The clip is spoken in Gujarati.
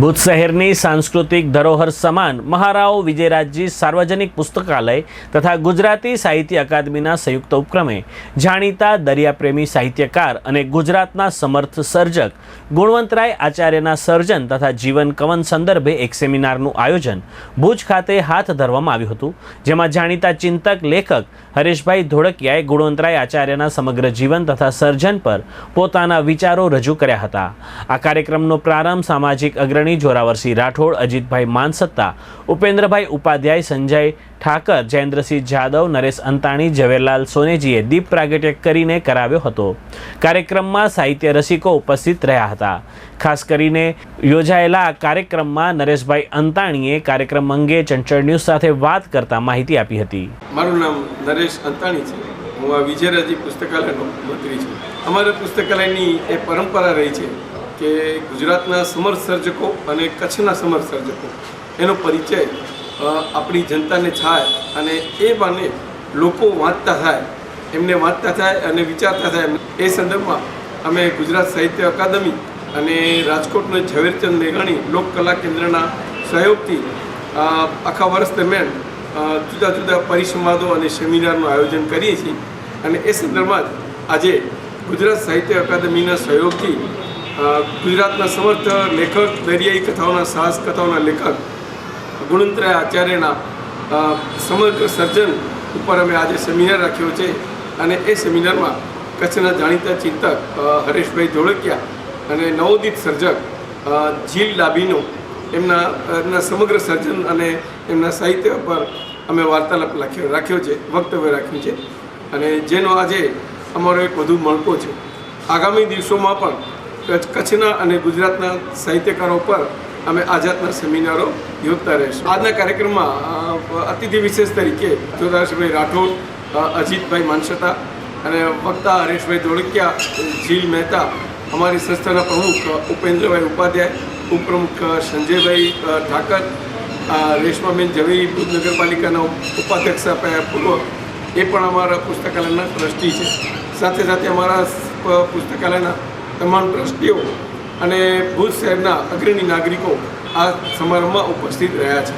ભુજ શહેરની સાંસ્કૃતિક ધરોહર સમાન મહારાવ વિજયરાજજી સાર્વજનિક પુસ્તકાલય તથા ગુજરાતી સાહિત્ય અકાદમીના સંયુક્ત ઉપક્રમે જાણીતા દરિયાપ્રેમી સાહિત્યકાર અને ગુજરાતના સમર્થ સર્જક ગુણવંતરાય આચાર્યના સર્જન તથા જીવન કવન સંદર્ભે એક સેમિનારનું આયોજન ભુજ ખાતે હાથ ધરવામાં આવ્યું હતું, જેમાં જાણીતા ચિંતક લેખક હરેશભાઈ ધોળકિયાએ ગુણવંતરાય આચાર્યના સમગ્ર જીવન તથા સર્જન પર પોતાના વિચારો રજૂ કર્યા હતા। આ કાર્યક્રમનો પ્રારંભ સામાજિક અગ્રણી જોરાવરસિંહ રાઠોડ, અજીતભાઈ માનસત્તા, ઉપેન્દ્રભાઈ ઉપાધ્યાય, સંજય ઠાકર, જયેન્દ્રસિંહ જાદવ, નરેશ અંતાણી, ઝવેરલાલ સોનેજીએ દીપ પ્રાગટ્ય કરીને કરાવ્યો હતો। કાર્યક્રમમાં સાહિત્ય રસિકો ઉપસ્થિત રહ્યા હતા। ખાસ કરીને યોજાયેલા આ કાર્યક્રમમાં નરેશભાઈ અંતાણીએ કાર્યક્રમ અંગે ચંચળ ન્યૂઝ સાથે વાત કરતા માહિતી આપી હતી। મારું નામ નરેશ અંતાણી છે। હું આ વિજયરાજજી પુસ્તકાલયનો મંત્રી છું। અમારા પુસ્તકાલયની એ પરંપરા રહી છે કે ગુજરાતના સમર્થ સર્જકો અને કચ્છના સમર્થ સર્જકો એનો પરિચય આપણી જનતાને થાય અને એ બાને લોકો વાંચતા થાય, એમને વાંચતા થાય અને વિચારતા થાય। એ સંદર્ભમાં અમે ગુજરાત સાહિત્ય અકાદમી અને રાજકોટનો ઝવેરચંદ મેઘાણી લોકકલા કેન્દ્રના સહયોગથી આખા વર્ષ દરમિયાન જુદા જુદા પરિસંવાદો અને સેમિનારનું આયોજન કરીએ છીએ અને એ સંદર્ભમાં જ આજે ગુજરાત સાહિત્ય અકાદમીના સહયોગથી ગુજરાતના સમર્થ લેખક, દરિયાઈ કથાઓના સાહસ કથાઓના લેખક ગુણવંતરાય આચાર્યના સમગ્ર સર્જન ઉપર અમે આજે સેમિનાર રાખ્યો છે અને એ સેમિનારમાં કચ્છના જાણીતા ચિંતક હરેશભાઈ ધોળકિયા અને નવોદિત સર્જક જીલ ડાભીનો એમના સમગ્ર સર્જન અને એમના સાહિત્ય પર અમે વાર્તાલાપ રાખ્યો છે, વક્તવ્ય રાખ્યું છે અને જેનો આજે અમારો એક વધુ મણકો છે। આગામી દિવસોમાં પણ કચ્છના અને ગુજરાતના સાહિત્યકારો પર અમે આ જાતના સેમિનારો યોજતા રહીશું। આજના કાર્યક્રમમાં અતિથિ વિશેષ તરીકે જોરાવરસિંહ રાઠોડ, અજીતભાઈ માનસત્તા અને વક્તા હરેશભાઈ ધોળકિયા, જીલ મહેતા, અમારી સંસ્થાના પ્રમુખ ઉપેન્દ્રભાઈ ઉપાધ્યાય, ઉપપ્રમુખ સંજયભાઈ ઠાકર, રેશમાબેન ઝવેરી ભુજ નગરપાલિકાના ઉપાધ્યક્ષ પૂર્વ એ પણ અમારા પુસ્તકાલયના ટ્રસ્ટી છે। સાથે સાથે અમારા પુસ્તકાલયના તમામ ટ્રસ્ટીઓ અને ભુજ શહેરના અગ્રણી નાગરિકો આ સમારંભમાં ઉપસ્થિત રહ્યા છે।